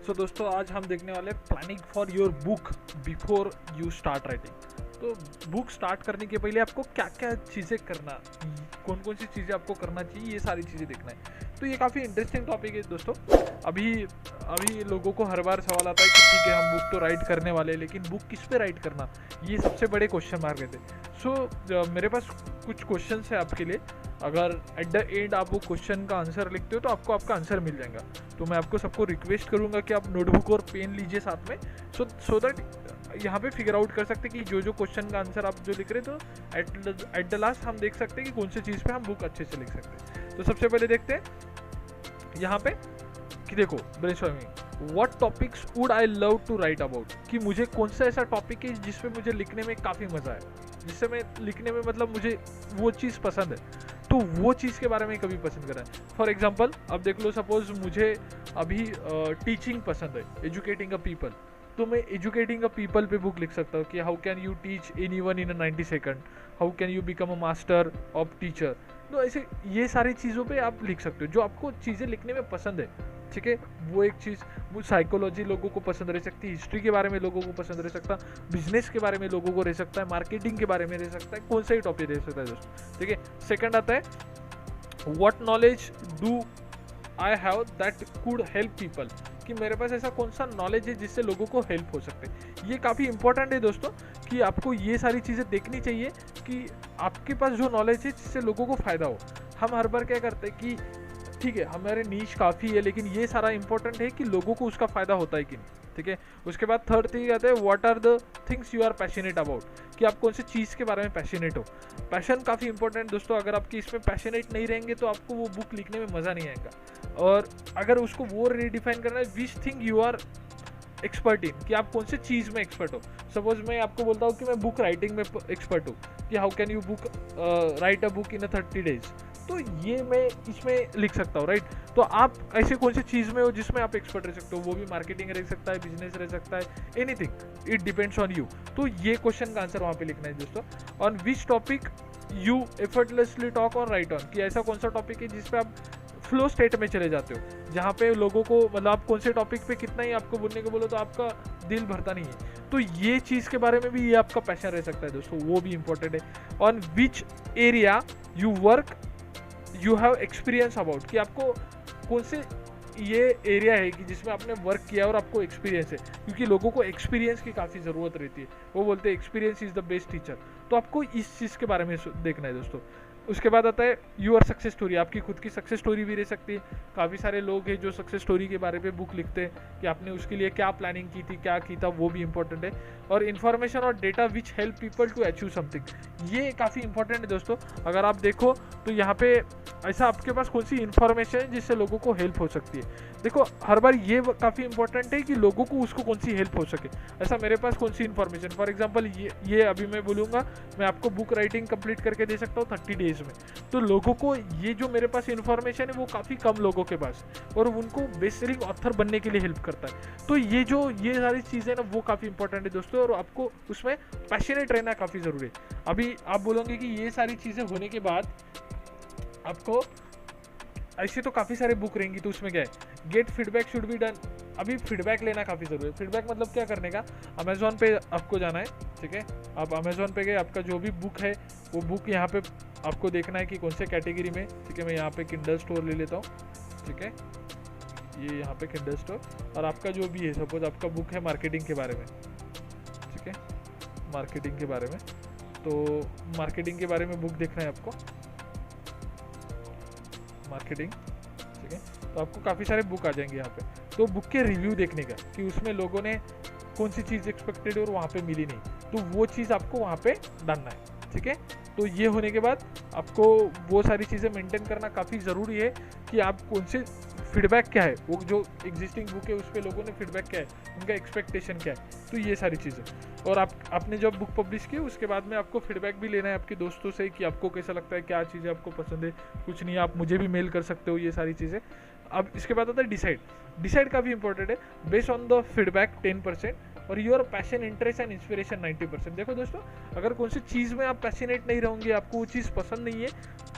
सो दोस्तों आज हम देखने वाले planning for your book before you start writing. तो बुक स्टार्ट करने के पहले आपको क्या क्या चीज़ें करना, कौन कौन सी चीज़ें आपको करना चाहिए, ये सारी चीज़ें देखना है। तो ये काफ़ी इंटरेस्टिंग टॉपिक है दोस्तों। अभी अभी लोगों को हर बार सवाल आता है कि ठीक है हम बुक तो राइट करने वाले हैं, लेकिन बुक किस पे राइट करना, ये सबसे बड़े क्वेश्चन मार्क रहते हैं। सो मेरे पास कुछ क्वेश्चन है आपके लिए। अगर एट द एंड आप वो क्वेश्चन का आंसर लिखते हो तो आपको आपका आंसर मिल जाएगा। तो मैं आपको सबको रिक्वेस्ट करूंगा कि आप नोटबुक और पेन लीजिए साथ में, सो दैट यहाँ पे फिगर आउट कर सकते कि जो क्वेश्चन का आंसर आप जो लिख रहे हो तो एट द लास्ट हम देख सकते हैं कि कौन सी चीज़ पे हम बुक अच्छे से लिख सकते हैं। तो सबसे पहले देखते हैं यहाँ पे कि देखो brainstorming, what topics would I love to write about, कि मुझे कौन सा ऐसा टॉपिक है जिसपे मुझे लिखने में काफ़ी मज़ा है, जिससे मैं लिखने में मतलब मुझे वो चीज़ पसंद है, तो वो चीज़ के बारे में कभी पसंद करा है। फॉर एग्जाम्पल अब देख लो, सपोज मुझे अभी टीचिंग पसंद है, एजुकेटिंग अ पीपल, तो मैं एजुकेटिंग अ पीपल पे बुक लिख सकता हूँ कि how can you teach any one in 90 second, how can you become a master of teacher. तो ऐसे ये सारी चीज़ों पे आप लिख सकते हो जो आपको चीज़ें लिखने में पसंद है। ठीक है, वो एक चीज़, वो साइकोलॉजी लोगों को पसंद रह सकती है, हिस्ट्री के बारे में लोगों को पसंद रह सकता है, बिजनेस के बारे में लोगों को रह सकता है, मार्केटिंग के बारे में रह सकता है, कौन सा ही टॉपिक रह सकता है दोस्तों। ठीक है, सेकंड आता है what knowledge do I have that could help people, कि मेरे पास ऐसा कौन सा नॉलेज है जिससे लोगों को हेल्प हो सकते हैं। ये काफ़ी इंपॉर्टेंट है दोस्तों कि आपको ये सारी चीज़ें देखनी चाहिए कि आपके पास जो नॉलेज है जिससे लोगों को फ़ायदा हो। हम हर बार क्या करते हैं कि ठीक है हमारे नीश काफ़ी है, लेकिन ये सारा इंपॉर्टेंट है कि लोगों को उसका फ़ायदा होता है कि नहीं। ठीक है, उसके बाद थर्ड थिंग आता है what are the things you are passionate about, कि आप कौन सी चीज़ के बारे में पैशनेट हो। पैशन काफ़ी इंपॉर्टेंट दोस्तों, अगर आपकी इसमें पैशनेट नहीं रहेंगे तो आपको वो बुक लिखने में मज़ा नहीं आएगा। और अगर उसको वो रिडिफाइन करना है, which thing you are expert in, कि आप कौन से चीज़ में एक्सपर्ट हो। सपोज मैं आपको बोलता हूँ कि मैं बुक राइटिंग में एक्सपर्ट हूँ, कि how can you book right a book in 30 days, तो ये मैं इसमें लिख सकता हूँ, राइट। तो आप ऐसे कौन सी चीज़ में हो जिसमें आप एक्सपर्ट रह सकते हो, वो भी मार्केटिंग रह सकता है, बिजनेस रह सकता है, anything, it depends on you. तो ये क्वेश्चन का आंसर वहाँ पे लिखना है दोस्तों। On which topic you effortlessly talk और राइट ऑन, कि ऐसा कौन सा टॉपिक है जिसपे आप फ्लो स्टेट में चले जाते हो, जहाँ पे लोगों को मतलब आप कौन से टॉपिक पे कितना ही आपको बोलने को बोलो तो आपका दिल भरता नहीं है, तो ये चीज़ के बारे में भी ये आपका पैशन रह सकता है दोस्तों, वो भी इंपॉर्टेंट है। On which area you work you have experience about, कि आपको कौन से ये एरिया है कि जिसमें आपने वर्क किया और आपको एक्सपीरियंस है, क्योंकि लोगों को एक्सपीरियंस की काफ़ी ज़रूरत रहती है, वो बोलते हैं experience is the best teacher. तो आपको इस चीज़ के बारे में देखना है दोस्तों। उसके बाद आता है यूर सक्सेस स्टोरी, आपकी खुद की सक्सेस स्टोरी भी रह सकती है। काफ़ी सारे लोग हैं जो सक्सेस स्टोरी के बारे में बुक लिखते हैं कि आपने उसके लिए क्या प्लानिंग की थी, क्या की था, वो भी इंपॉर्टेंट है। और इन्फॉर्मेशन और data which help people to achieve something, ये काफ़ी इंपॉर्टेंट है दोस्तों। अगर आप देखो तो यहाँ पे ऐसा आपके पास कौन सी इन्फॉर्मेशन है जिससे लोगों को हेल्प हो सकती है। देखो हर बार ये काफ़ी इंपॉर्टेंट है कि लोगों को उसको कौन सी हेल्प हो सके, ऐसा मेरे पास कौन सी इन्फॉर्मेशन, फॉर एग्जांपल ये अभी मैं बोलूँगा मैं आपको बुक राइटिंग कंप्लीट करके दे सकता हूँ 30 डेज में, तो लोगों को ये जो मेरे पास इन्फॉर्मेशन है वो काफ़ी कम लोगों के पास, और उनको बेस्ट सेलिंग ऑथर बनने के लिए हेल्प करता है। तो ये सारी चीज़ें ना वो काफ़ी इंपॉर्टेंट है दोस्तों, और आपको उसमें पैशनेट रहना काफ़ी ज़रूरी है। अभी आप बोलोगे कि ये सारी चीज़ें होने के बाद आपको ऐसे तो काफ़ी सारे बुक रहेंगी, तो उसमें क्या है, gate feedback should be done. अभी फीडबैक लेना काफ़ी ज़रूरी है। फीडबैक मतलब क्या करने का, अमेज़ॉन पे आपको जाना है, ठीक है, आप अमेज़ॉन पे गए, आपका जो भी बुक है वो बुक यहाँ पे आपको देखना है कि कौन से कैटेगरी में। ठीक है, मैं यहाँ पे किंडल स्टोर ले लेता हूँ, ठीक है, ये यहाँ पे किंडल स्टोर, और आपका जो भी है, सपोज आपका बुक है मार्केटिंग के बारे में, ठीक है, मार्केटिंग के बारे में, तो मार्केटिंग के बारे में बुक देखना है आपको, मार्केटिंग, ठीक है, तो आपको काफ़ी सारे बुक आ जाएंगे यहाँ पे। तो बुक के रिव्यू देखने का कि उसमें लोगों ने कौन सी चीज़ एक्सपेक्टेड और वहाँ पे मिली नहीं, तो वो चीज़ आपको वहाँ पे डालना है। ठीक है, तो ये होने के बाद आपको वो सारी चीज़ें मेंटेन करना काफ़ी ज़रूरी है कि आप कौन से फीडबैक क्या है, वो जो एग्जिस्टिंग बुक है उस पर लोगों ने फीडबैक क्या है, उनका एक्सपेक्टेशन क्या है, तो ये सारी चीज़ें। और आपने जब बुक पब्लिश की उसके बाद में आपको फीडबैक भी लेना है आपके दोस्तों से कि आपको कैसा लगता है, क्या चीज़ें आपको पसंद है, कुछ नहीं आप मुझे भी मेल कर सकते हो, ये सारी चीज़ें। अब इसके बाद आता है डिसाइड काफ़ी इंपॉर्टेंट है। बेस्ड ऑन द फीडबैक 10% और your passion, interest and inspiration 90%। देखो दोस्तों, अगर कौन सी चीज़ में आप पैशनेट नहीं रहोगे, आपको वो चीज़ पसंद नहीं है,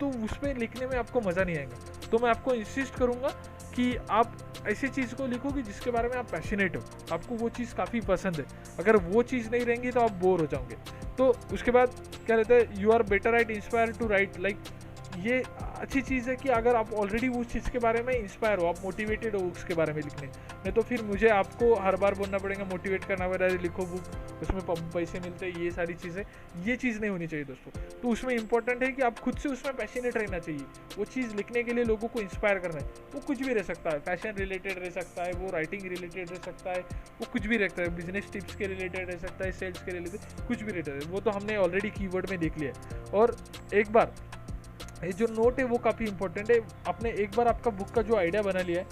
तो उसमें लिखने में आपको मज़ा नहीं आएगा। तो मैं आपको इंसिस्ट करूँगा कि आप ऐसी चीज़ को लिखोगे जिसके बारे में आप पैशनेट हो, आपको वो चीज़ काफ़ी पसंद है। अगर वो चीज़ नहीं रहेंगी तो आप बोर हो जाओगे। तो उसके बाद क्या रहता है, you are better at inspire to write. Like ये अच्छी चीज़ है कि अगर आप ऑलरेडी उस चीज़ के बारे में इंस्पायर हो, आप मोटिवेटेड हो उसके बारे में लिखने, नहीं तो फिर मुझे आपको हर बार बोलना पड़ेगा, मोटिवेट करना पड़ेगा, लिखो बुक, उसमें पैसे मिलते हैं, ये सारी चीज़ें, ये चीज़ नहीं होनी चाहिए दोस्तों। तो उसमें इंपॉर्टेंट है कि आप खुद से उसमें पैशनेट रहना चाहिए। वो चीज़ लिखने के लिए लोगों को इंस्पायर करना है, वो कुछ भी रह सकता है, फैशन रिलेटेड रह सकता है, वो राइटिंग रिलेटेड रह सकता है, वो कुछ भी रहता है, बिजनेस टिप्स के रिलेटेड रह सकता है, सेल्स के रिलेटेड, कुछ भी रहता है। वो तो हमने ऑलरेडी कीवर्ड में देख लिया है। और एक बार ये जो नोट है वो काफ़ी इंपॉर्टेंट है। आपने एक बार आपका बुक का जो आइडिया बना लिया है,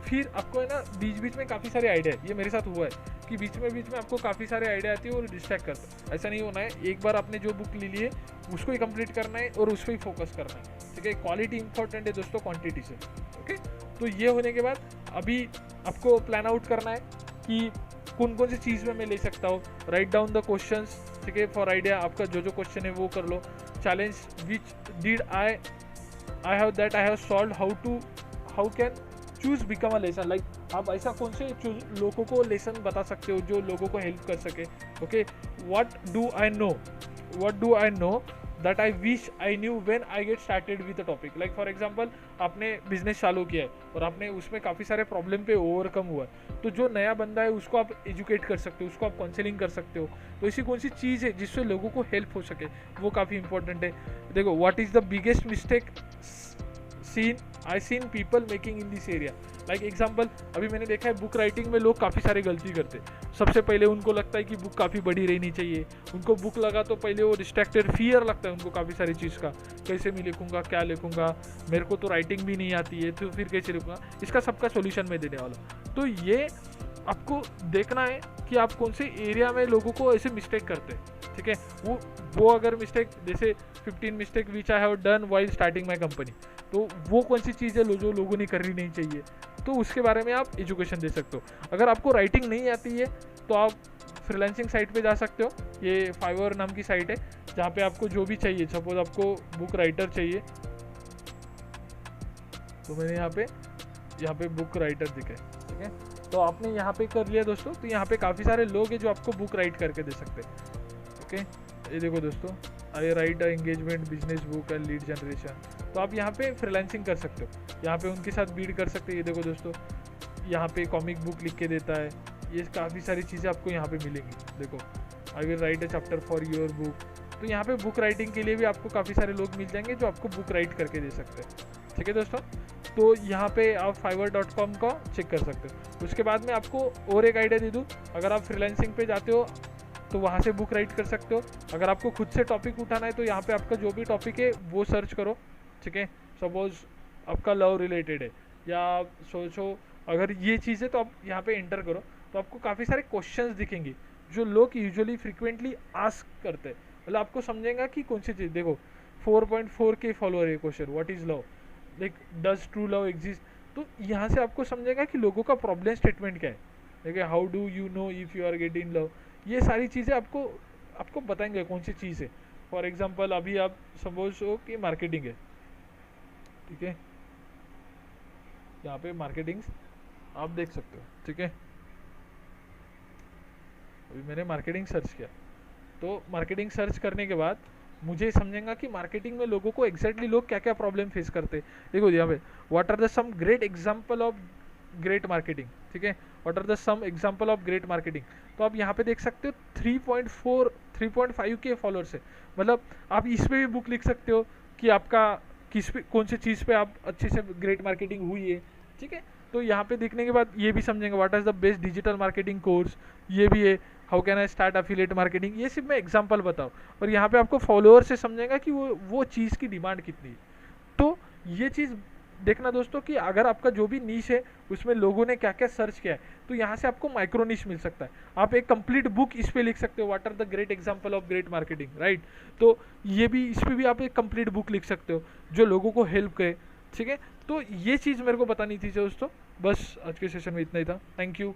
फिर आपको है ना बीच बीच में काफ़ी सारे आइडिया है, ये मेरे साथ हुआ है कि बीच में आपको काफ़ी सारे आइडिया आती है और डिस्ट्रैक्ट करते हैं। ऐसा नहीं होना है, एक बार आपने जो बुक ले ली है उसको ही कंप्लीट करना है और उस पर ही फोकस करना है, ठीक है। क्वालिटी इंपॉर्टेंट है दोस्तों, क्वांटिटी से, ओके। तो ये होने के बाद अभी आपको प्लान आउट करना है कि कौन कौन सी चीज़ में मैं ले सकता हूँ। राइट डाउन द क्वेश्चंस, ठीक है, फॉर आइडिया। आपका जो जो क्वेश्चन है वो कर लो। Challenge, which did I have that I have solve, how can choose become a lesson. Like आप ऐसा कौन से लोगों को लेसन बता सकते हो जो लोगों को हेल्प कर सके, okay. What do I know that I wish I knew when I get started with a topic. Like for example, आपने बिजनेस चालू किया है और आपने उसमें काफ़ी सारे प्रॉब्लम पे ओवरकम हुआ है, तो जो नया बंदा है उसको आप एजुकेट कर सकते हो, उसको आप काउंसलिंग कर सकते हो। तो ऐसी कौन सी चीज़ है जिससे लोगों को हेल्प हो सके, वो काफ़ी इंपॉर्टेंट है। देखो, what is the biggest mistake I seen people making in this area. Like example, अभी मैंने देखा है बुक राइटिंग में लोग काफ़ी सारी गलती करते हैं। सबसे पहले उनको लगता है कि बुक काफ़ी बड़ी रहनी चाहिए, उनको बुक लगा तो पहले वो डिस्ट्रैक्टेड, फियर लगता है उनको काफ़ी सारी चीज़ का, कैसे मैं लिखूंगा, क्या लिखूंगा, मेरे को तो राइटिंग भी नहीं आती है, तो फिर कैसे लिखूंगा। इसका सबका सोल्यूशन मैं देने वाला। तो ये आपको देखना है कि आप कौन से एरिया में लोगों को ऐसे मिस्टेक करते हैं, ठीक है। वो अगर मिस्टेक, जैसे 15 mistake which I have done while starting my company, तो वो कौन सी चीज़ है जो लोगों ने करनी नहीं चाहिए, तो उसके बारे में आप एजुकेशन दे सकते हो। अगर आपको राइटिंग नहीं आती है तो आप फ्रीलांसिंग साइट पे जा सकते हो। ये फाइवर नाम की साइट है जहाँ पे आपको जो भी चाहिए, सपोज आपको बुक राइटर चाहिए, तो मैंने यहाँ पे बुक राइटर दिखे, ठीक है। तो आपने यहाँ पे कर लिया दोस्तों, तो यहाँ पे काफ़ी सारे लोग हैं जो आपको बुक राइट करके दे सकते हैं, ओके। ये देखो दोस्तों, I write engagement business book and lead generation. तो आप यहाँ पे फ्रीलांसिंग कर सकते हो, यहाँ पे उनके साथ बीड कर सकते हो। ये देखो दोस्तों, यहाँ पे कॉमिक बुक लिख के देता है, ये काफ़ी सारी चीज़ें आपको यहाँ पे मिलेंगी। देखो, I will write a chapter for your book. तो यहाँ पे बुक राइटिंग के लिए भी आपको काफ़ी सारे लोग मिल जाएंगे जो आपको बुक राइट करके दे सकते हैं, ठीक है दोस्तों। तो यहाँ पे आप fiverr.com का चेक कर सकते हो। उसके बाद में आपको और एक आइडिया दे दूँ, अगर आप फ्रीलांसिंग पे जाते हो तो वहाँ से बुक राइट कर सकते हो। अगर आपको खुद से टॉपिक उठाना है तो यहाँ पे आपका जो भी टॉपिक है वो सर्च करो, ठीक है। सपोज आपका लव रिलेटेड है, या आप सोचो अगर ये चीज़ है तो आप यहाँ पे एंटर करो, तो आपको काफ़ी सारे क्वेश्चंस दिखेंगे जो लोग यूजुअली फ्रिक्वेंटली आस्क करते हैं। मतलब आपको समझेगा कि कौन सी चीज़। देखो, 4.4 के फॉलोअर है question, what is love, like does true love exist. तो यहाँ से आपको समझेगा कि लोगों का प्रॉब्लम स्टेटमेंट क्या है, देखिए how do you know if you are getting love. ये सारी चीज़ें आपको बताएंगे कौन सी चीज़ है। फॉर एग्जांपल, अभी आप सपोज हो कि मार्केटिंग है, ठीक है, यहाँ पे मार्केटिंग आप देख सकते हो, ठीक है। अभी मैंने मार्केटिंग सर्च किया, तो मार्केटिंग सर्च करने के बाद मुझे समझेगा कि मार्केटिंग में लोगों को एग्जैक्टली लोग क्या क्या प्रॉब्लम फेस करते हैं। देखो यहाँ पे, what are the some great example of great marketing, ठीक है, what are the some example of great marketing. तो आप यहाँ पे देख सकते हो 3.5 के फॉलोअर्स है। मतलब आप इस पे भी बुक लिख सकते हो कि आपका किस पे, कौन सी चीज़ पे आप अच्छे से ग्रेट मार्केटिंग हुई है, ठीक है। तो यहाँ पे देखने के बाद ये भी समझेंगे what is the best digital marketing course, ये भी है, how can I start affiliate marketing. ये सिर्फ मैं एग्जांपल बताऊँ, और यहाँ पे आपको फॉलोअर से समझेगा कि वो चीज़ की डिमांड कितनी है। तो ये चीज़ देखना दोस्तों कि अगर आपका जो भी नीश है उसमें लोगों ने क्या क्या सर्च किया है, तो यहाँ से आपको माइक्रो नीश मिल सकता है। आप एक कंप्लीट बुक इस पे लिख सकते हो, what are the great example of great marketing, right. तो ये भी, इस पे भी आप एक कंप्लीट बुक लिख सकते हो जो लोगों को हेल्प करे, ठीक है। तो ये चीज़ मेरे को बतानी थी दोस्तों, बस आज के सेशन में इतना ही था। Thank you.